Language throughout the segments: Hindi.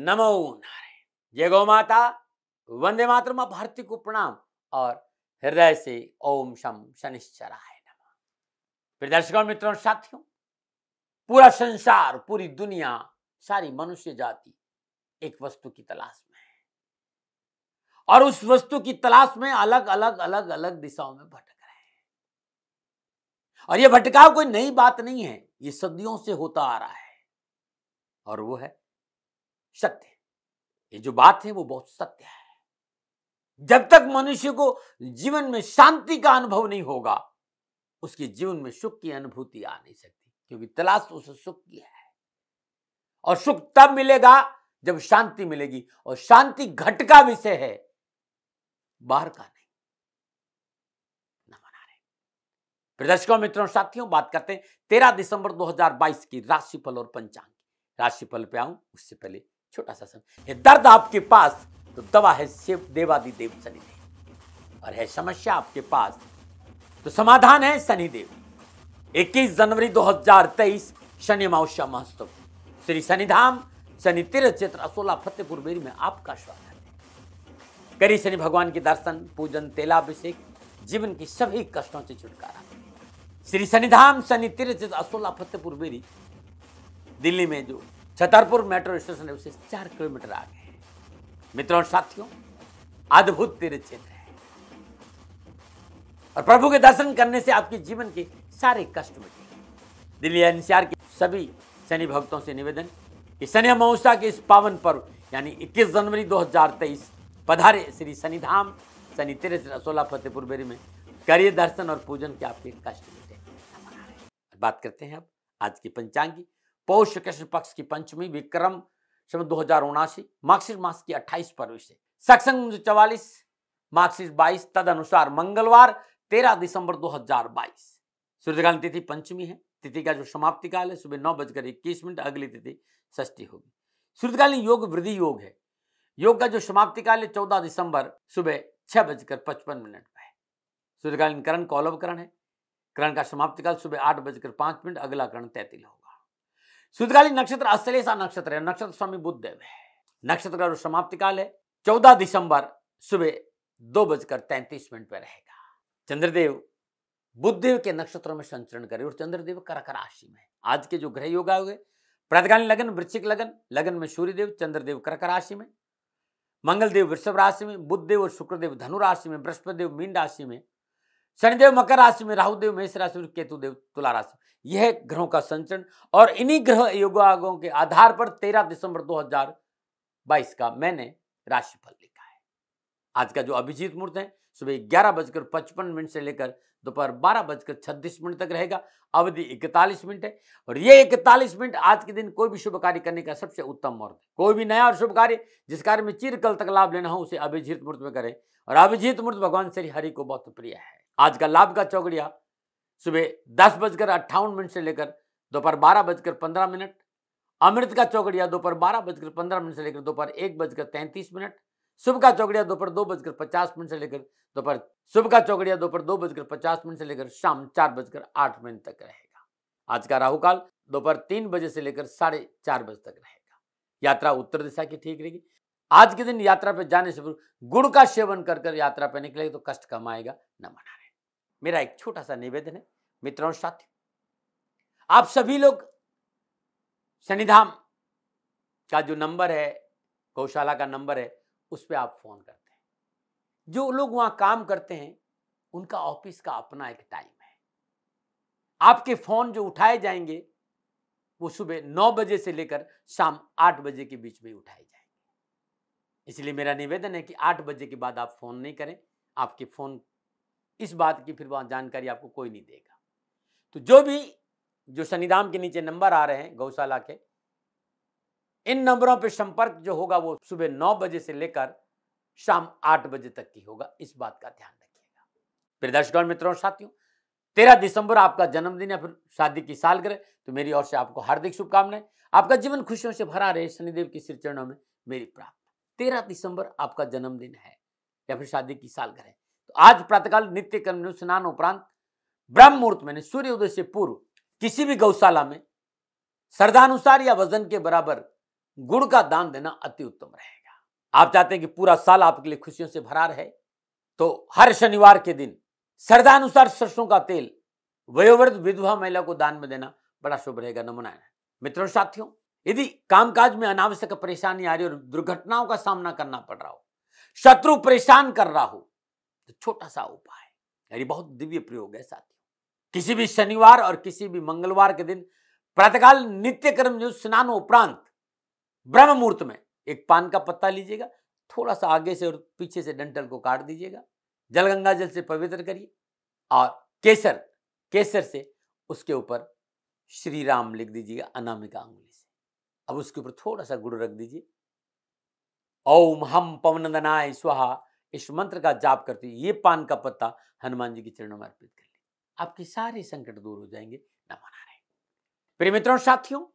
नमो नारायण। जय गौ माता, वंदे मातरम। भारती को प्रणाम और हृदय से ओम शम शनिश्चराय नमः। प्रिय दर्शकों, मित्रों, साथियों, पूरा संसार, पूरी दुनिया, सारी मनुष्य जाति एक वस्तु की तलाश में है और उस वस्तु की तलाश में अलग अलग दिशाओं में भटक रहे हैं। और यह भटकाव कोई नई बात नहीं है, ये सदियों से होता आ रहा है और वो है सत्य। ये जो बात है वो बहुत सत्य है। जब तक मनुष्य को जीवन में शांति का अनुभव नहीं होगा, उसके जीवन में सुख की अनुभूति आ नहीं सकती, क्योंकि तलाश उसे सुख की है। और सुख तब मिलेगा जब शांति मिलेगी, और शांति घट का विषय है, बाहर का नहीं। नमन नारायण। प्रदर्शकों, मित्रों, साथियों, बात करते हैं 13 दिसंबर 2022 की राशिफल और पंचांग। राशिफल पे आऊं उससे पहले छोटा सा समय। दर्द आपके पास तो दवा है शिव देवादिदेव शनिदेव, और है समस्या आपके पास तो समाधान है शनिदेव। 21 जनवरी 2023 शनि अमावस्या महोत्सव, श्री शनिधाम शनि तीर्थ क्षेत्र असोला फतेहपुर बेरी में आपका स्वागत है। करिए शनि भगवान के दर्शन, पूजन, तेलाभिषेक, जीवन की सभी कष्टों से छुटकारा। श्री शनिधाम शनि तीर्थ क्षेत्र असोला फतेहपुर बेरी, दिल्ली में जो छतरपुर मेट्रो स्टेशन है उससे 4 किलोमीटर आगे है। मित्रों और साथियों, अद्भुत तीर्थ क्षेत्र है और प्रभु के दर्शन करने से आपके जीवन के सारे कष्ट मिटेंगे। दिल्ली एनसीआर के सभी शनि भक्तों से निवेदन कि शनि अमावस्या के इस पावन पर्व यानी 21 जनवरी 2023 पधारे श्री शनिधाम शनि तीर्थ असोला फतेहपुर बेरी में, करिए दर्शन और पूजन के आपके कष्ट मिटेंगे। बात करते हैं अब आज की पंचांग की। पौष कृष्ण पक्ष की पंचमी, विक्रम संवत 2079, मार्गशीर्ष मास की 28 पर्व से सत्संग 44, मार्गशीर्ष 22, तद अनुसार मंगलवार 13 दिसंबर 2022। सूर्यकालीन तिथि पंचमी है। तिथि का जो समाप्ति काल है सुबह 9:21। अगली तिथि षष्ठी होगी। सूर्यकालीन योग वृद्धि योग है। योग का जो समाप्ति काल है 14 दिसंबर सुबह 6:55 पर है। सूर्यकालीन करण कौलव करण है। करण का समाप्ति काल सुबह 8:05। अगला करण तैतिल होगा। सूर्यकालीन नक्षत्र अश्लेषा नक्षत्र है। नक्षत्र स्वामी बुधदेव है। नक्षत्र का जो समाप्ति काल है 14 दिसंबर सुबह 2:33 पर रहेगा। चंद्रदेव बुधदेव के नक्षत्रों में संचरण करे और चंद्रदेव कर्क राशि में। आज के जो ग्रह योग आए हुए, प्रातःकालीन लगन वृश्चिक लगन, लगन में सूर्यदेव, चंद्रदेव कर्क राशि में, मंगलदेव वृषभ राशि में, बुधदेव और शुक्रदेव धनु राशि में, बृहस्पति देव मीन राशि में, शनिदेव मकर राशि में, राहुदेव मेष राशि में, केतुदेव तुला राशि। यह ग्रहों का संचरण और इन्हीं ग्रह योगागों के आधार पर 13 दिसंबर 2022 का मैंने राशिफल लिखा है। आज का जो अभिजीत मुहूर्त है सुबह 11:55 से लेकर दोपहर 12:36 तक रहेगा। अवधि 41 मिनट है और ये 41 मिनट आज के दिन कोई भी शुभ कार्य करने का सबसे उत्तम मुहूर्त है। कोई भी नया और शुभ कार्य जिस कार्य में चिरकाल तक लाभ लेना हो उसे अभिजीत मुहूर्त में करें, और अभिजीत मुहूर्त भगवान श्री हरि को बहुत प्रिय है। आज का लाभ का चौगड़िया सुबह 10:58 से लेकर दोपहर 12:15। अमृत का चौगड़िया दोपहर 12:15 से लेकर दोपहर 1:33। शुभ का चौगड़िया दोपहर 2:50 से लेकर दोपहर शुभ का चौगड़िया दोपहर 2:50 से लेकर शाम 4:08 तक रहेगा। आज का राहु काल दोपहर 3 बजे से लेकर 4:30 बजे तक रहेगा। यात्रा उत्तर दिशा की ठीक रहेगी। आज के दिन यात्रा पर जाने से पूर्व गुड़ का सेवन कर यात्रा पर निकलेगी तो कष्ट कम आएगा। न मना रहे। मेरा एक छोटा सा निवेदन है मित्रों और साथियों, आप सभी लोग शनिधाम का जो नंबर है, गौशाला का नंबर है, उस पर आप फोन करते हैं। जो लोग वहां काम करते हैं उनका ऑफिस का अपना एक टाइम है। आपके फोन जो उठाए जाएंगे वो सुबह 9 बजे से लेकर शाम 8 बजे के बीच में उठाए जाएंगे। इसलिए मेरा निवेदन है कि 8 बजे के बाद आप फोन नहीं करें। आपके फोन इस बात की फिर वहां जानकारी आपको कोई नहीं देगा। तो जो शनिधाम के नीचे नंबर आ रहे हैं गौशाला के, इन नंबरों पे संपर्क जो होगा वो सुबह 9 बजे से लेकर शाम 8 बजे तक की होगा। इस बात का ध्यान रखिएगा। प्रिय दर्शकों, मित्रों और साथियों, 13 दिसंबर आपका जन्मदिन या फिर शादी की सालगिरह, तो मेरी ओर से आपको हार्दिक शुभकामनाएं। आपका जीवन खुशियों से भरा रहे, शनिदेव के श्री चरणों में मेरी प्रार्थना। 13 दिसंबर आपका जन्मदिन है या फिर शादी की सालगिरह, तो आज प्रातःकाल नित्य कर्म स्नान उपरांत ब्रह्म मुहूर्त में सूर्योदय से पूर्व किसी भी गौशाला में श्रद्धानुसार या वजन के बराबर गुड़ का दान देना अति उत्तम रहेगा। आप चाहते हैं कि पूरा साल आपके लिए खुशियों से भरा रहे, तो हर शनिवार के दिन श्रद्धानुसार सरसों का तेल वयोवृद्ध विधवा महिला को दान में देना बड़ा शुभ रहेगा। नमूना है मित्रों साथियों, यदि कामकाज में अनावश्यक परेशानी आ रही और दुर्घटनाओं का सामना करना पड़ रहा हो, शत्रु परेशान कर रहा हो, तो छोटा सा उपाय, यानी बहुत दिव्य प्रयोग है साथियों। किसी भी शनिवार और किसी भी मंगलवार के दिन प्रातःकाल नित्य कर्म स्नान उपरांत ब्रह्म मुहूर्त में एक पान का पत्ता लीजिएगा, थोड़ा सा आगे से और पीछे से डंठल को काट दीजिएगा, जल गंगा जल से पवित्र करिए और केसर से उसके ऊपर श्री राम लिख दीजिएगा अनामिका अंगुली से। अब उसके ऊपर थोड़ा सा गुड़ रख दीजिए। ओम हम पवनंदनाय स्वाहा, इस मंत्र का जाप करते ये पान का पत्ता हनुमान जी के चरणों में अर्पित कर लीजिए, आपके सारे संकट दूर हो जाएंगे। नमना रहे प्रिय मित्रों साथियों,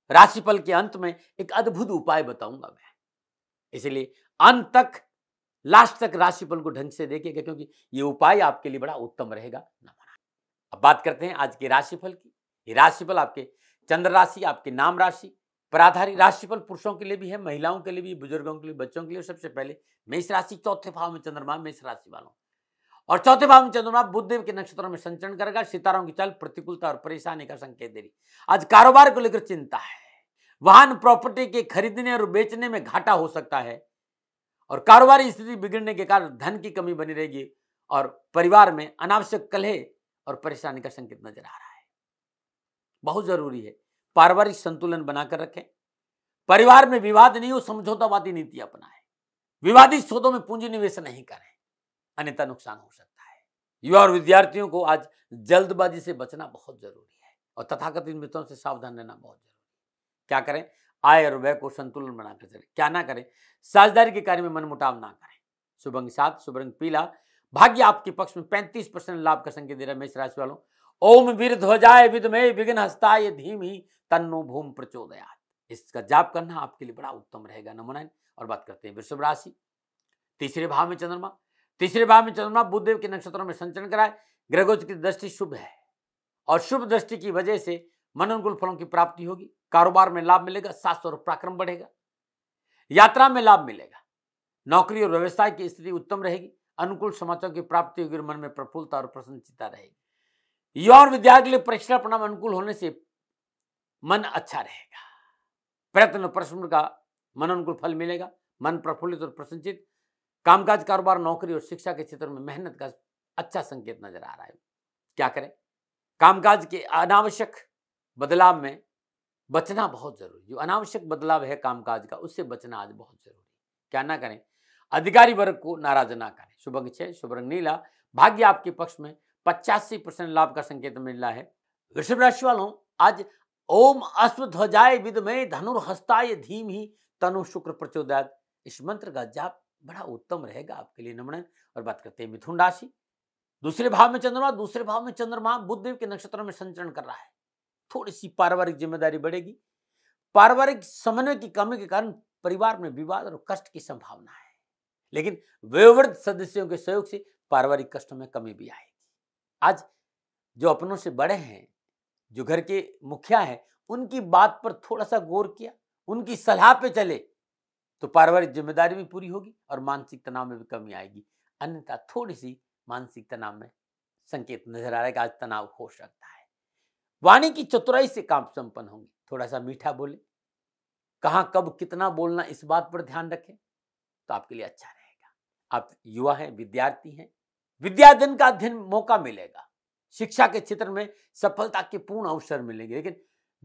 राशिफल के अंत में एक अद्भुत उपाय बताऊंगा मैं, इसलिए अंत तक लास्ट तक राशिफल को ढंग से देखिएगा, क्योंकि ये उपाय आपके लिए बड़ा उत्तम रहेगा। नमना। अब बात करते हैं आज के राशिफल की। ये राशिफल आपके चंद्र राशि, आपके नाम राशि पर आधारित राशिफल पुरुषों के लिए भी है, महिलाओं के लिए भी, बुजुर्गों के लिए, बच्चों के लिए। सबसे पहले मेष राशि, चौथे भाव में चंद्रमा मेष राशि वालों, और चौथे भाव में चंद्रमा बुधदेव के नक्षत्रों में संचरण करेगा। सितारों की चाल प्रतिकूलता और परेशानी का संकेत दे रही। आज कारोबार को लेकर चिंता है, वाहन प्रॉपर्टी के खरीदने और बेचने में घाटा हो सकता है, और कारोबारी स्थिति बिगड़ने के कारण धन की कमी बनी रहेगी, और परिवार में अनावश्यक कलह और परेशानी का संकेत नजर आ रहा है। बहुत जरूरी है पारिवारिक संतुलन बनाकर रखें, परिवार में विवाद नहीं हो, समझौतावादी नीति अपनाएं, विवादित सौदों में पूंजी निवेश नहीं करें, अन्यथा नुकसान हो सकता है। युवा और विद्यार्थियों को आज जल्दबाजी से बचना बहुत जरूरी है, और तथाकथित मित्रों से सावधान रहना बहुत जरूरी है। क्या करें? आय और व्यय को संतुलन बनाकर चले। क्या ना करें? साझेदारी के कार्य में मनमुटाव ना करें। शुभ अंक 7, शुभ रंग पीला, भाग्य आपके पक्ष में 35% लाभ का संकेत दे रहा है मेष राशि वालों। ओम वीर ध्वजाय विद्महे विघ्न हस्ताय धीमहि तन्नो भूम प्रचोदयात्, इसका जाप करना आपके लिए बड़ा उत्तम रहेगा। नमन। और बात करते हैं वृषभ राशि, तीसरे भाव में चंद्रमा बुधदेव के नक्षत्रों में संचरण कराए। ग्रहों की दृष्टि शुभ है, और शुभ दृष्टि की वजह से मनोनुकूल फलों की प्राप्ति होगी। कारोबार में लाभ मिलेगा, साहस और पराक्रम बढ़ेगा, यात्रा में लाभ मिलेगा, नौकरी और व्यवसाय की स्थिति उत्तम रहेगी, अनुकूल समाचारों की प्राप्ति होगी, मन में प्रफुल्लता और प्रसन्नता रहेगी। युवा और विद्यार्थी के लिए परीक्षा परिणाम अनुकूल होने से मन अच्छा रहेगा, प्रयत्न परिश्रम का मनोनुकूल फल मिलेगा, मन प्रफुल्लित और प्रसन्नचित। कामकाज, कारोबार, नौकरी और शिक्षा के क्षेत्र में मेहनत का अच्छा संकेत नजर आ रहा है। क्या करें? कामकाज के अनावश्यक बदलाव में बचना बहुत जरूरी। जो अनावश्यक बदलाव है कामकाज का, उससे बचना आज बहुत जरूरी। क्या ना करें? अधिकारी वर्ग को नाराज ना करें। शुभ अंक 6, शुभ रंग नीला, भाग्य आपके पक्ष में 85% लाभ का संकेत मिल रहा है। वृषभ राशि वालों, आज ओम अश्वध्वजाय विद्महे धनुर्हस्ताय धीमहि तनु शुक्र प्रचोदयात्, इस मंत्र का जाप बड़ा उत्तम रहेगा आपके लिए। नमन। और बात करते हैं मिथुन राशि, दूसरे भाव में चंद्रमा बुधदेव के नक्षत्रों में संचरण कर रहा है। थोड़ी सी पारिवारिक जिम्मेदारी बढ़ेगी, पारिवारिक समन्वय की कमी के कारण परिवार में विवाद और कष्ट की संभावना है, लेकिन वयोवृद्ध सदस्यों के सहयोग से पारिवारिक कष्टों में कमी भी आएगी। आज जो अपनों से बड़े हैं, जो घर के मुखिया हैं, उनकी बात पर थोड़ा सा गौर किया, उनकी सलाह पे चले तो पारिवारिक जिम्मेदारी भी पूरी होगी और मानसिक तनाव में भी कमी आएगी। अन्यथा थोड़ी सी मानसिक तनाव में संकेत नजर आ रहा है कि आज तनाव हो सकता है। वाणी की चतुराई से काम संपन्न होंगे, थोड़ा सा मीठा बोले, कहां कब कितना बोलना इस बात पर ध्यान रखें तो आपके लिए अच्छा रहेगा। आप युवा हैं, विद्यार्थी हैं, विद्याधन का अध्ययन मौका मिलेगा, शिक्षा के क्षेत्र में सफलता के पूर्ण अवसर मिलेंगे, लेकिन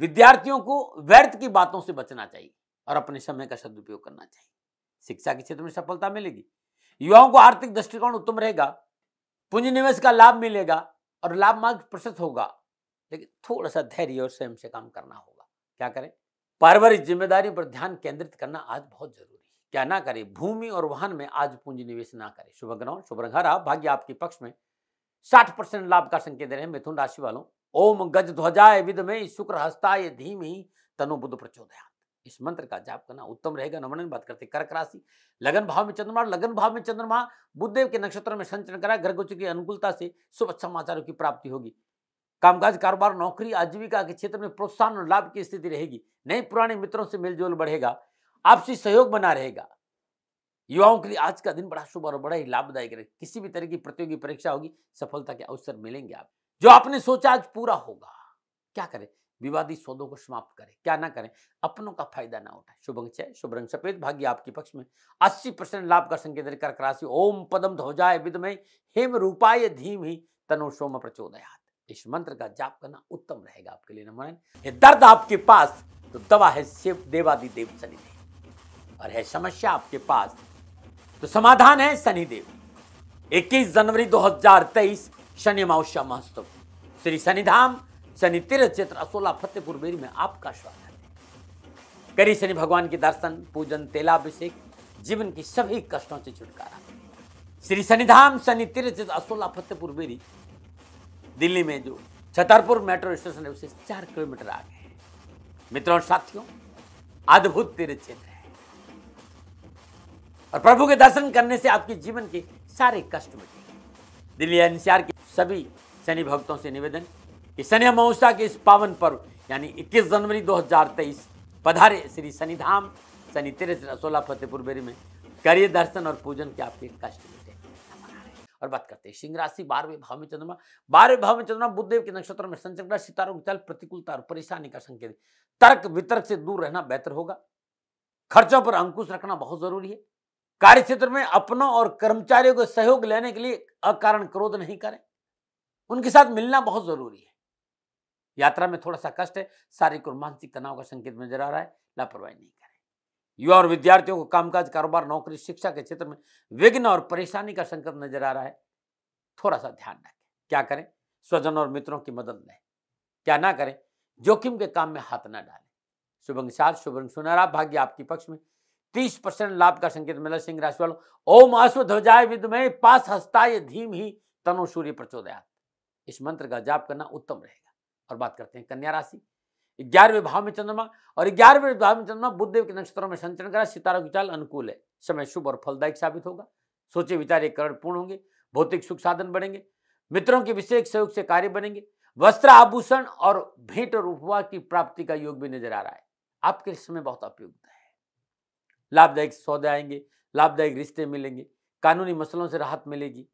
विद्यार्थियों को व्यर्थ की बातों से बचना चाहिए और अपने समय का सदुपयोग करना चाहिए। शिक्षा के क्षेत्र में सफलता मिलेगी, युवाओं को आर्थिक दृष्टिकोण उत्तम रहेगा, पूंजी निवेश का लाभ मिलेगा और लाभ मार्ग प्रशस्त होगा, लेकिन थोड़ा सा धैर्य और संयम से काम करना होगा। क्या करें? पारिवारिक जिम्मेदारियों पर ध्यान केंद्रित करना आज बहुत जरूरी है। क्या ना करें? भूमि और वाहन में आज पूंजी निवेश ना करें। शुभ ग्रह, शुभ रंग हरा, भाग्य आपके पक्ष में 60% लाभ का संकेत दे रहे हैं मिथुन राशि वालों। ओम गज ध्वजाय विद्महे शुक्र हस्ताय धीमहि तनो बुध प्रचोदयात्, इस मंत्र का जाप करना उत्तम रहेगा। नमन। बात करते कर्क राशि, लगन भाव में चंद्रमा बुधदेव के नक्षत्र में संचरण करा। ग्रह गोचर की अनुकूलता से शुभ समाचारों की प्राप्ति होगी। कामकाज, कारोबार, नौकरी, आजीविका के क्षेत्र में प्रोत्साहन और लाभ की स्थिति रहेगी। नए पुराने मित्रों से मेलजोल बढ़ेगा, आपसी सहयोग बना रहेगा। युवाओं के लिए आज का दिन बड़ा शुभ और बड़ा ही लाभदायक रहेगा। किसी भी तरह की प्रतियोगी परीक्षा होगी, सफलता के अवसर मिलेंगे। आप जो आपने सोचा आज पूरा होगा। क्या करें? विवादित सौदों को समाप्त करें। क्या ना करें? अपनों का फायदा ना उठाएं। शुभ अंक 6, शुभ रंग सफेद, भाग्य आपके पक्ष में। 80% लाभ का संकेत है। कर्क राशि। ओम पदम ध्वजाय विद्महे हेम रूपाय धीमहि तन्नो सोम प्रचोदयात्। इस मंत्र का जाप करना उत्तम रहेगा आपके लिए। नमन। ये दर्द आपके पास तो दवा है शिव देवादिदेव शनिदेव, और है समस्या आपके पास तो समाधान है शनिदेव। 21 जनवरी 2023 शनि अमावस्या महोत्सव, श्री शनिधाम शनि तीर्थ क्षेत्र असोला फतेहपुर बेरी में आपका स्वागत है। करिए शनि भगवान के दर्शन, पूजन, तेलाभिषेक, जीवन की सभी कष्टों से छुटकारा। श्री शनिधाम शनि तीर्थ क्षेत्र असोला फतेहपुर बेरी दिल्ली में जो छतरपुर मेट्रो स्टेशन है उससे 4 किलोमीटर आगे है। मित्रों और साथियों, अद्भुत तीर्थ क्षेत्र है और प्रभु के दर्शन करने से आपके जीवन के सारे कष्ट मिटेंगे। दिल्ली एनसीआर के सभी शनि भक्तों से निवेदन कि शनि अमावस्या के इस पावन पर्व यानी 21 जनवरी 2023 पधारे श्री शनिधाम शनि तीर्थ असोला फतेहपुर बेरी में, करिए दर्शन और पूजन के आपके कष्ट मिटे। और बात करते हैं सिंह राशि। 12वें भाव में चंद्रमा। 12वें भाव में चंद्रमा बुधदेव के नक्षत्र में संचरण, सितारों की चाल, प्रतिकूलता और परेशानी का संकेत। तर्क वितर्क से दूर रहना बेहतर होगा। खर्चों पर अंकुश रखना बहुत जरूरी है। कार्य क्षेत्र में अपनों और कर्मचारियों को सहयोग लेने के लिए अकारण क्रोध नहीं करें, उनके साथ मिलना बहुत जरूरी है। यात्रा में थोड़ा सा कष्ट है, शारीरिक और मानसिक तनाव का संकेत नजर आ रहा है, लापरवाही नहीं करें। युवा और विद्यार्थियों को कामकाज, कारोबार, नौकरी, शिक्षा के क्षेत्र में विघ्न और परेशानी का संकट नजर आ रहा है, थोड़ा सा ध्यान रखें। क्या करें? स्वजन और मित्रों की मदद लें। क्या ना करें? जोखिम के काम में हाथ न डालें। शुभ अंक 7, शुभ रंग सुनहरा, भाग्य आपके पक्ष में। 30% लाभ का संकेत मिला। सिंह राशि वालों, ओम अश्वध्वजाय विद्महे पास हस्ताय धीमहि तन्नो सूर्य प्रचोदयात्। इस मंत्र का जाप करना उत्तम रहेगा। और बात करते हैं कन्या राशि। 11वें भाव में चंद्रमा और 11वें भाव में चंद्रमा बुधदेव के नक्षत्रों में संचरण करा, सितारों की चाल अनुकूल है। समय शुभ और फलदायक साबित होगा। सोचे विचारे करण पूर्ण होंगे। भौतिक सुख साधन बढ़ेंगे। मित्रों के विशेष सहयोग से कार्य बनेंगे। वस्त्र, आभूषण और भेंट और उपहार की प्राप्ति का योग भी नजर आ रहा है। आपके समय बहुत उपयुक्त है। लाभदायक सौदे आएंगे, लाभदायक रिश्ते मिलेंगे, कानूनी मसलों से राहत मिलेगी।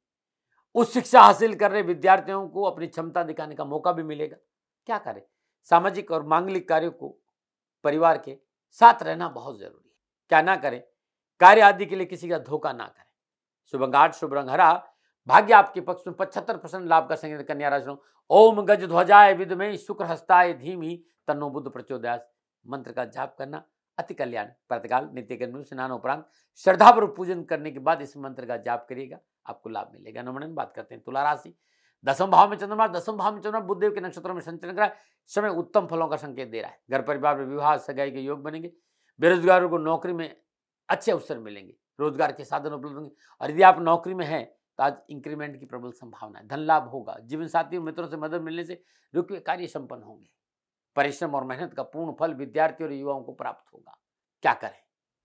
उच्च शिक्षा हासिल कर रहे विद्यार्थियों को अपनी क्षमता दिखाने का मौका भी मिलेगा। क्या करें? सामाजिक और मांगलिक कार्यों को परिवार के साथ रहना बहुत जरूरी है। क्या ना करें? कार्य आदि के लिए किसी का धोखा ना करें। शुभ अंक 8, शुभ रंग हरा, भाग्य आपके पक्ष में। 75% लाभ का संकेत कन्या राशि। ओम गज ध्वजाय विद्महे शुक्र हस्ताय धीमहि तन्नो बुध प्रचोदयात्। मंत्र का जाप करना अति कल्याण। प्रातःकाल नित्य कर्म स्नान उपरांत श्रद्धापूर्वक पूजन करने के बाद इस मंत्र का जाप करिएगा, आपको लाभ मिलेगा। नमन। बात करते हैं तुला राशि। 10वें भाव में चंद्रमा, 10वें भाव में चंद्रमा बुधदेव के नक्षत्रों में संचरण करा, समय उत्तम फलों का संकेत दे रहा है। घर परिवार में विवाह सगाई के योग बनेंगे। बेरोजगारों को नौकरी में अच्छे अवसर मिलेंगे। रोजगार के साधन उपलब्ध होंगे। और यदि आप नौकरी में हैं तो आज इंक्रीमेंट की प्रबल संभावना है। धन लाभ होगा। जीवन साथी और मित्रों से मदद मिलने से रुके कार्य संपन्न होंगे। परिश्रम और मेहनत का पूर्ण फल विद्यार्थी और युवाओं को प्राप्त होगा। क्या करें?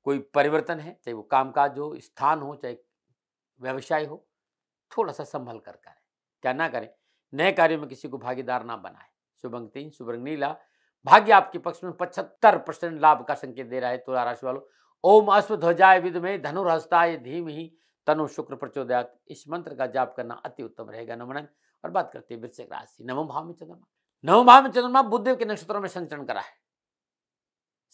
कोई परिवर्तन है, चाहे वो कामकाज हो, स्थान हो, चाहे व्यवसाय हो, थोड़ा सा संभल कर करें। क्या ना करें? नए कार्यों में किसी को भागीदार ना बनाए। शुभ अंक 3, शुभ रंग नीला, भाग्य आपके पक्ष में। 75% लाभ का संकेत दे रहा है तुला राशि वालों। ओम अश्वध्वजाय विद्महे धनुर्हस्ताय धीमहि तन्नो शुक्र प्रचोदयात्। इस मंत्र का जाप करना अति उत्तम रहेगा। नमन। और बात करते हैं वृश्चिक राशि। 9वें भाव में चंद्रमा। 9वें भाव में चंद्रमा बुधदेव के नक्षत्रों में संचरण करा है।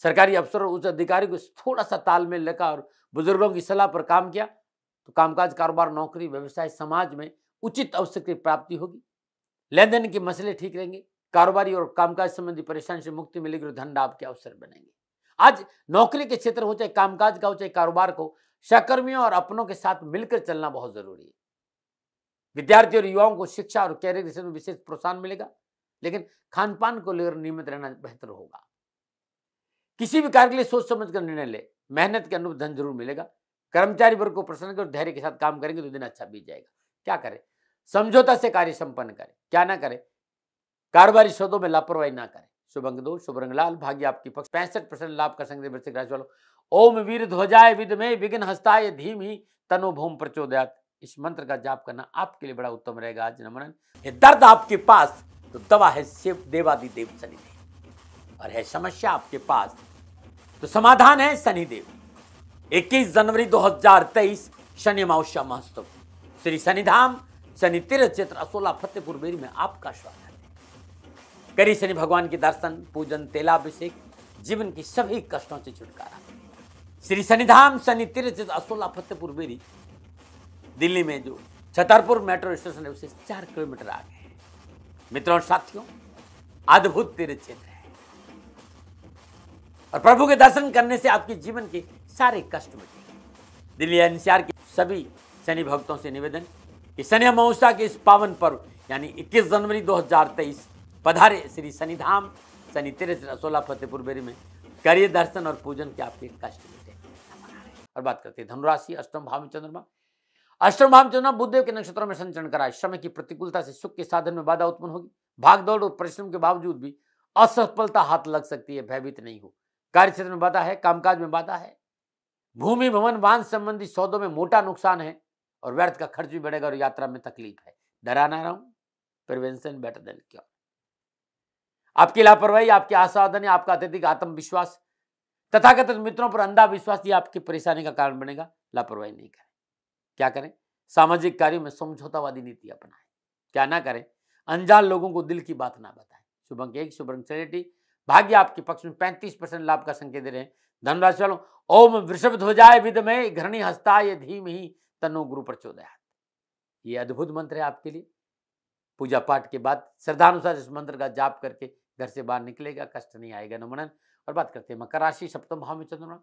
सरकारी अफसर और उच्च अधिकारी को थोड़ा सा तालमेल रखा और बुजुर्गों की सलाह पर काम किया तो कामकाज, कारोबार, नौकरी, व्यवसाय, समाज में उचित अवसर की प्राप्ति होगी। लेन देन के मसले ठीक रहेंगे। कारोबारी और कामकाज संबंधी परेशानी से मुक्ति मिलेगी और धन लाभ के अवसर बनेंगे। आज नौकरी के क्षेत्र हो, चाहे कामकाज का हो, चाहे कारोबार को, सहकर्मियों और अपनों के साथ मिलकर चलना बहुत जरूरी है। विद्यार्थी और युवाओं को शिक्षा और कैरियर क्षेत्र में विशेष प्रोत्साहन मिलेगा, लेकिन खान पान को लेकर नियमित रहना बेहतर होगा। किसी भी कार्य के लिए सोच समझ कर निर्णय ले। मेहनत के अनुरूप धन जरूर मिलेगा। कर्मचारी वर्ग को प्रसन्न कर धैर्य के साथ काम करेंगे तो दिन अच्छा बीत जाएगा। क्या करें? समझौता से कार्य संपन्न करें। क्या ना करें? कारोबारी सौदों में लापरवाही ना करें। शुभ अंक 2, शुभ रंग लाल, भाग्य आपकी पक्ष। 65% लाभ का संकेत वृश्चिक राशि वालों। ओम वीर ध्वजाय विद्महे विघ्न हस्ताय धीमहि तन्नो भूम प्रचोदयात्। इस मंत्र का जाप करना आपके लिए बड़ा उत्तम रहेगा आज। नमन। ये दर्द आपके पास तो दवा है शिव देवादिदेव शनिदेव, और है समस्या आपके पास तो समाधान है शनिदेव। 21 जनवरी 2023 शनि अमावस्या महोत्सव, श्री शनिधाम शनि तीर्थ क्षेत्र असोला फतेहपुर बेरी में आपका स्वागत है। करिए शनि भगवान के दर्शन, पूजन, तेलाभिषेक, जीवन की सभी कष्टों से छुटकारा। श्री शनिधाम शनि तीर्थ क्षेत्र असोला फतेहपुर बेरी, दिल्ली में जो छतरपुर मेट्रो स्टेशन है उससे 4 किलोमीटर आगे है। मित्रों और साथियों, अद्भुत तीर्थ क्षेत्र है और प्रभु के दर्शन करने से आपके जीवन के सारे कष्ट मिटेंगे। दिल्ली एनसीआर के सभी शनि भक्तों से निवेदन कि शनि अमावस्या के इस पावन पर्व यानी 21 जनवरी 2023 पधारे श्री शनिधाम शनि तीर्थ असोला फतेहपुर बेरी में, करिए दर्शन और पूजन के आपके कष्ट मिटे। और बात करते हैं धनुराशि, अष्टम भाव में चंद्रमा। अष्टम भाव में चंद्रमा बुधदेव के नक्षत्रों में संचरण कराए। समय की प्रतिकूलता से सुख के साधन में बाधा उत्पन्न होगी। भाग दौड़ और परिश्रम के बावजूद भी असफलता हाथ लग सकती है, भयभीत नहीं हो। कार्य क्षेत्र में बाधा है, कामकाज में बाधा है, भूमि भवन वाहन संबंधी सौदों में मोटा नुकसान है और व्यर्थ का खर्च भी बढ़ेगा और यात्रा में तकलीफ है। डरा ना रहूं, प्रिवेंशन बेटर देन क्योर। आपकी लापरवाही, आपकी आसावधानी, आपका अत्यधिक आत्मविश्वास, तथाकथित मित्रों पर अंधा विश्वास, ये आपकी परेशानी का कारण बनेगा। लापरवाही नहीं करें। क्या करें? सामाजिक कार्यों में समझौतावादी नीति अपनाएं। क्या ना करें? अनजान लोगों को दिल की बात ना बताएं। शुभ अंक 1, शुभ रंग चैरिटी। भाग्य आपके पक्ष में 35% लाभ का संकेत दे रहे हैं। धनराशि वालों, ओम वृषभ ध्वजाय विद्महे घृणी हस्ताय धीमहि तन्नो गुरु प्रचोदयात्। ये अद्भुत मंत्र है आपके लिए। पूजा पाठ के बाद श्रद्धानुसार इस मंत्र का जाप करके घर से बाहर निकलेगा, कष्ट नहीं आएगा। नमन। और बात करते हैं मकर राशि, सप्तम भाव में चंद्रमा।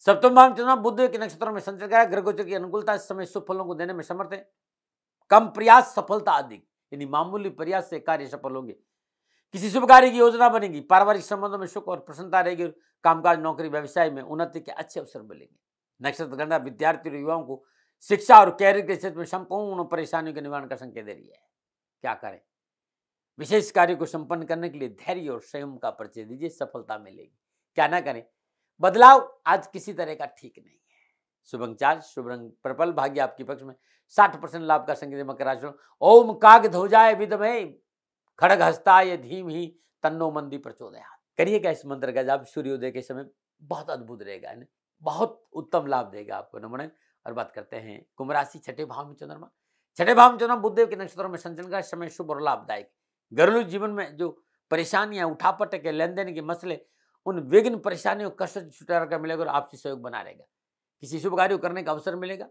सप्तम भाव में चंद्रमा बुध के नक्षत्रों में संचरण करेगा। ग्रह गोचर की अनुकूलता इस समय शुभ फलों को देने में समर्थ है। कम प्रयास सफलता अधिक, यानी मामूली प्रयास से कार्य सफल होंगे। किसी शुभ कार्य की योजना बनेगी। पारिवारिक संबंधों में सुख और प्रसन्नता रहेगी। कामकाज, नौकरी, व्यवसाय में उन्नति के अच्छे अवसर मिलेंगे। नक्षत्र गणना विद्यार्थी और युवाओं को शिक्षा और कैरियर के क्षेत्र में संपूर्ण परेशानियों के निवारण का संकेत दे रही है। क्या करें? विशेष कार्य को संपन्न करने के लिए धैर्य और संयम का परिचय दीजिए, सफलता मिलेगी। क्या ना करें? बदलाव आज किसी तरह का ठीक नहीं है। शुभ अंक 4, शुभ रंग पर्पल। भाग्य आपके पक्ष में 60% लाभ का संकेत। मकर राशि, ओम काग ध्वजाय विद्महे खड्ग हस्ताय धीमहि तन्नो मंदी प्रचोदयात्। करिएगा इस मंत्र का जाप सूर्योदय के समय, बहुत अद्भुत रहेगा, है ना? बहुत उत्तम लाभ देगा आपको। नमन। और बात करते हैं कुंभ राशि, छठे भाव में चंद्रमा। छठे भाव में चंद्रमा बुधदेव के नक्षत्रों में संचरण का समय शुभ और लाभदायक। घरेलू जीवन में जो परेशानियां, उठापटक के लेन देन के मसले, उन विघ्न परेशानियों कष्ट से छुटकारा कर मिलेगा और आपसी सहयोग बना रहेगा। किसी शुभ कार्य करने का अवसर मिलेगा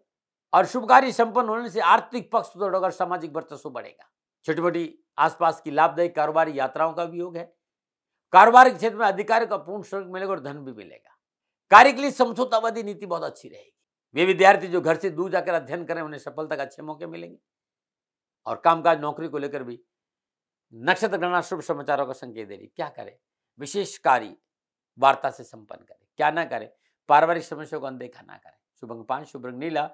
और शुभ कार्य संपन्न होने से आर्थिक पक्ष सुदृढ़ होगा और सामाजिक वर्चस्व बढ़ेगा। छोटी मोटी आसपास की लाभदायक कारोबारी यात्राओं का भी योग है। कारोबारी क्षेत्र में अधिकारियों का पूर्ण सहयोग मिलेगा और धन भी मिलेगा। कार्य के लिए समझौतावादी नीति बहुत अच्छी रहेगी। वे विद्यार्थी जो घर से दूर जाकर अध्ययन करें उन्हें सफलता के अच्छे मौके मिलेंगे। और कामकाज, नौकरी को लेकर भी नक्षत्र गणना शुभ समाचारों का संकेत दे रही। क्या करें? विशेष कार्य वार्ता से संपन्न करें। क्या ना करें? पारिवारिक समस्याओं को अनदेखा ना करें। शुभ अंक 5, शुभ रंग नीला।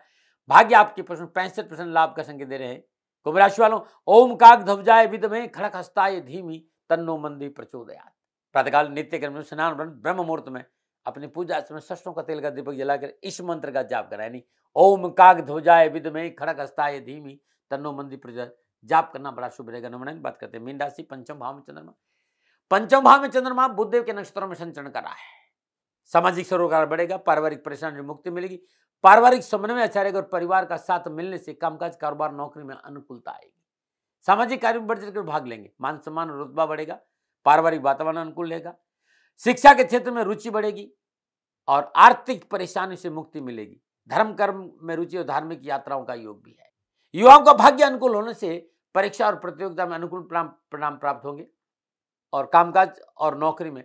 भाग्य आपके पक्ष में 65% लाभ का संकेत दे रहे हैं। कुंभ राशि वालों, ओम काग ध्वजाय विद्महे खड्ग हस्ताय धीमहि तन्नो मंदी प्रचोदयात्। प्रातःकाल नित्य कर्म स्नान ब्रह्म मुहूर्त में अपनी पूजा में सरसों का तेल का दीपक जलाकर इस मंत्र का जाप करें, यानी ओम काग ध्वजाय विद्महे खड्ग हस्ताय धीमहि तन्नो मंदी प्रचोदयात्। जाप करना बड़ा शुभ रहेगा। नमन। बात करते हैं मीन राशि, पंचम भाव में चंद्रमा। पंचम भाव में चंद्रमा बुधदेव के नक्षत्रों में संचरण कर रहा है। सामाजिक सरोकार बढ़ेगा। पारिवारिक परेशानी से मुक्ति मिलेगी। पारिवारिक समन्वय अच्छा रहेगा और परिवार का साथ मिलने से कामकाज, कारोबार, नौकरी में अनुकूलता आएगी। सामाजिक कार्यों में बढ़ चढ़कर भाग लेंगे। मान सम्मान और रुतबा बढ़ेगा। पारिवारिक वातावरण अनुकूल रहेगा। शिक्षा के क्षेत्र में रुचि बढ़ेगी और आर्थिक परेशानी से मुक्ति मिलेगी। धर्म कर्म में रुचि और धार्मिक यात्राओं का योग भी है। युवाओं का भाग्य अनुकूल होने से परीक्षा और प्रतियोगिता में अनुकूल परिणाम प्राप्त होंगे और कामकाज और नौकरी में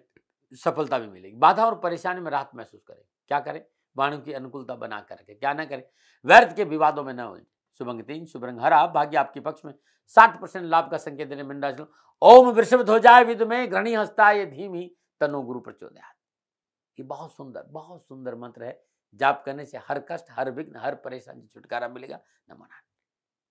सफलता भी मिलेगी। बाधा और परेशानी में राहत महसूस करें। क्या करें? वाणियों की अनुकूलता बना कर रखें। क्या ना करें? व्यर्थ के विवादों में न उलझे। शुभ अंक 3, शुभ रंग हरा। भाग्य आपके पक्ष में 60% लाभ का संकेत देने मीन राशि, ओम वृषभ ध्वजाय विद्महे घृणी हस्ताय धीमहि तन्नो गुरु प्रचोदयात्। ये बहुत सुंदर मंत्र है। जाप करने से हर कष्ट, हर विघ्न, हर परेशानी से छुटकारा मिलेगा। नमन।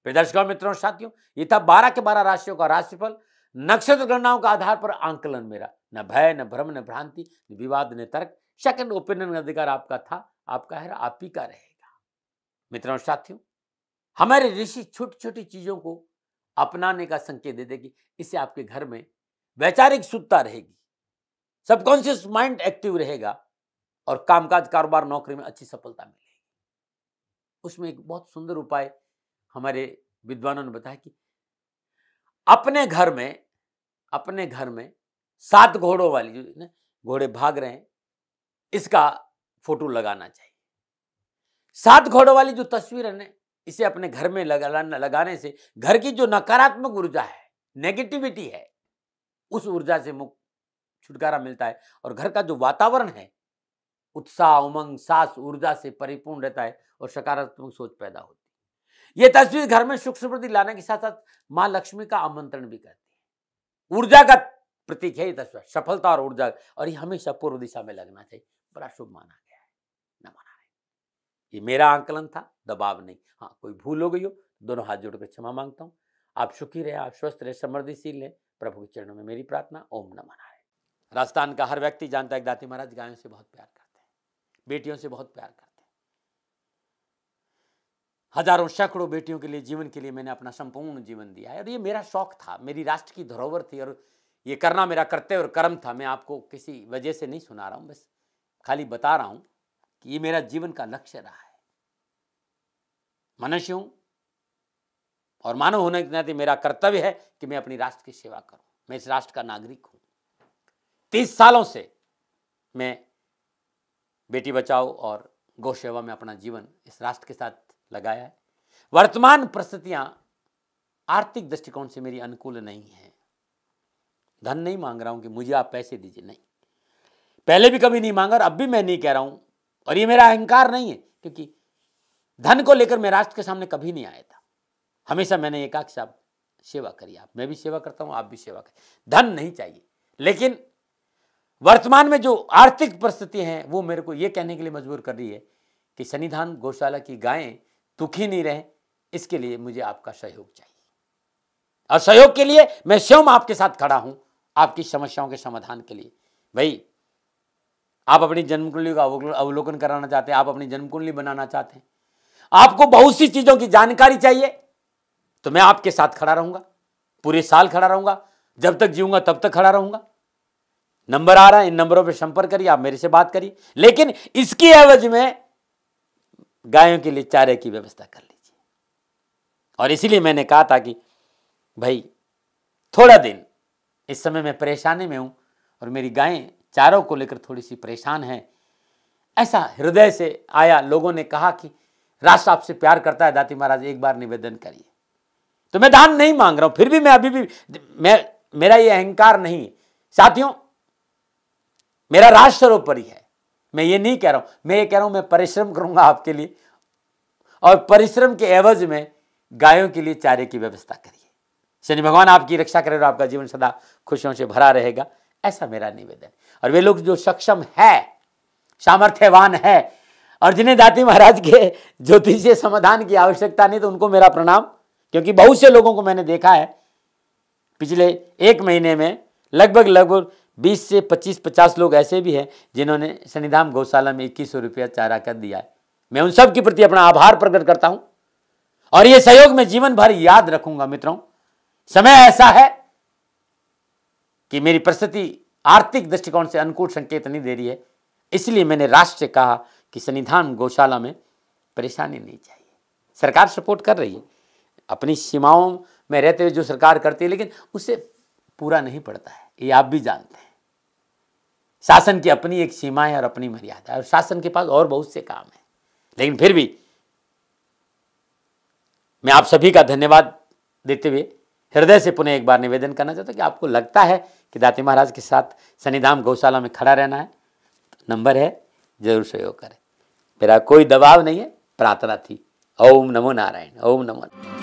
दर्शकों, मित्रों, साथियों, ये था 12 के 12 राशियों का राशिफल। नक्षत्र गणनाओं का आधार पर आंकलन मेरा। न भय, न भ्रम, न भ्रांति, न विवाद, न तर्क। सेकंड ओपिनियन का अधिकार आपका था, आपका है, आप ही का रहेगा। मित्रों, साथियों, हमारे ऋषि छोटी छोटी चीजों को अपनाने का संकेत दे देगी। इससे आपके घर में वैचारिक शुद्धता रहेगी, सबकॉन्शियस माइंड एक्टिव रहेगा और कामकाज, कारोबार, नौकरी में अच्छी सफलता मिलेगी। उसमें एक बहुत सुंदर उपाय हमारे विद्वानों ने बताया कि अपने घर में 7 घोड़ों वाली, जो घोड़े भाग रहे हैं, इसका फोटो लगाना चाहिए। 7 घोड़ों वाली जो तस्वीर है ना, इसे अपने घर में लगाने से घर की जो नकारात्मक ऊर्जा है, नेगेटिविटी है, उस ऊर्जा से मुक्त छुटकारा मिलता है और घर का जो वातावरण है उत्साह, उमंग, साहस, ऊर्जा से परिपूर्ण रहता है और सकारात्मक सोच पैदा होती है। यह तस्वीर घर में सुख समृद्धि लाने के साथ साथ मां लक्ष्मी का आमंत्रण भी करती है। ऊर्जा का प्रतीक है ये तस्वीर, सफलता और ऊर्जा, और ये हमेशा पूर्व दिशा में लगना चाहिए। बड़ा शुभ माना गया है, न माना है। ये मेरा आंकलन था, दबाव नहीं। हाँ, कोई भूल हो गई हो, दोनों हाथ जोड़कर क्षमा मांगता हूँ। आप सुखी रहे, आप स्वस्थ रहे, समृद्धिशील रहे, प्रभु के चरणों में मेरी प्रार्थना। ओम नमः नारायण। राजस्थान का हर व्यक्ति जानता है कि दाती महाराज गायों से बहुत प्यार करते हैं, बेटियों से बहुत प्यार करते हैं। हजारों सैकड़ों बेटियों के लिए, जीवन के लिए मैंने अपना संपूर्ण जीवन दिया है और ये मेरा शौक था, मेरी राष्ट्र की धरोहर थी और ये करना मेरा कर्तव्य और कर्म था। मैं आपको किसी वजह से नहीं सुना रहा हूं, बस खाली बता रहा हूं कि ये मेरा जीवन का लक्ष्य रहा है। मनुष्य हूं और मानव होने के नाते मेरा कर्तव्य है कि मैं अपनी राष्ट्र की सेवा करूं। मैं इस राष्ट्र का नागरिक हूं। 30 सालों से मैं बेटी बचाओ और गौ सेवा में अपना जीवन इस राष्ट्र के साथ लगाया है। वर्तमान परिस्थितियां आर्थिक दृष्टिकोण से मेरी अनुकूल नहीं है। धन नहीं मांग रहा हूं कि मुझे आप पैसे दीजिए, नहीं, पहले भी कभी नहीं मांगा और अब भी मैं नहीं कह रहा हूं, और ये मेरा अहंकार नहीं है, क्योंकि धन को लेकर मैं राष्ट्र के सामने कभी नहीं आया था। हमेशा मैंने ये कहा कि साहब सेवा करिए, आप, मैं भी सेवा करता हूं, आप भी सेवा करिए, धन नहीं चाहिए। लेकिन वर्तमान में जो आर्थिक परिस्थिति हैं वो मेरे को ये कहने के लिए मजबूर कर रही है कि सन्निधान गौशाला की गायें दुखी नहीं रहे, इसके लिए मुझे आपका सहयोग चाहिए। और सहयोग के लिए मैं स्वयं आपके साथ खड़ा हूं, आपकी समस्याओं के समाधान के लिए। भाई, आप अपनी जन्म कुंडली का अवलोकन कराना चाहते हैं, आप अपनी जन्म कुंडली बनाना चाहते हैं, आपको बहुत सी चीजों की जानकारी चाहिए, तो मैं आपके साथ खड़ा रहूंगा, पूरे साल खड़ा रहूंगा, जब तक जीऊंगा तब तक खड़ा रहूंगा। नंबर आ रहा है, इन नंबरों पे संपर्क करिए, आप मेरे से बात करिए, लेकिन इसकी एवज में गायों के लिए चारे की व्यवस्था कर लीजिए। और इसीलिए मैंने कहा था कि भाई थोड़ा दिन, इस समय मैं परेशानी में हूं और मेरी गायें चारों को लेकर थोड़ी सी परेशान हैं। ऐसा हृदय से आया, लोगों ने कहा कि राष्ट्र आपसे प्यार करता है दाती महाराज, एक बार निवेदन करिए। तो मैं दान नहीं मांग रहा हूं, फिर भी मैं अभी भी, मेरा ये अहंकार नहीं है साथियों, मेरा राष्ट्र सर्वोपरि है। मैं ये नहीं कह रहा हूं, मैं ये कह रहा हूं मैं परिश्रम करूंगा आपके लिए, और परिश्रम के एवज में गायों के लिए चारे की व्यवस्था करिए। शनि भगवान आपकी रक्षा करे और आपका जीवन सदा खुशियों से भरा रहेगा, ऐसा मेरा निवेदन। और वे लोग जो सक्षम है, सामर्थ्यवान है और जिन्हें दाती महाराज के ज्योतिषीय समाधान की आवश्यकता नहीं, तो उनको मेरा प्रणाम, क्योंकि बहुत से लोगों को मैंने देखा है पिछले 1 महीने में लगभग 20 से 25-50 लोग ऐसे भी हैं जिन्होंने सन्निधान गौशाला में 2100 रुपया चारा कर दिया है। मैं उन सब के प्रति अपना आभार प्रकट करता हूं और ये सहयोग मैं जीवन भर याद रखूंगा। मित्रों, समय ऐसा है कि मेरी परिस्थिति आर्थिक दृष्टिकोण से अनुकूल संकेत नहीं दे रही है, इसलिए मैंने राष्ट्र से कहा कि सन्निधान गौशाला में परेशानी नहीं चाहिए। सरकार सपोर्ट कर रही है, अपनी सीमाओं में रहते हुए जो सरकार करती है, लेकिन उससे पूरा नहीं पड़ता है, ये आप भी जानते हैं। शासन की अपनी एक सीमा है और अपनी मर्यादा है, और शासन के पास और बहुत से काम है। लेकिन फिर भी मैं आप सभी का धन्यवाद देते हुए हृदय से पुनः एक बार निवेदन करना चाहता हूं कि आपको लगता है कि दाती महाराज के साथ सन्निधान गौशाला में खड़ा रहना है, तो नंबर है, जरूर सहयोग करें। मेरा कोई दबाव नहीं है, प्रार्थना थी। ओम नमो नारायण। ओम नमो।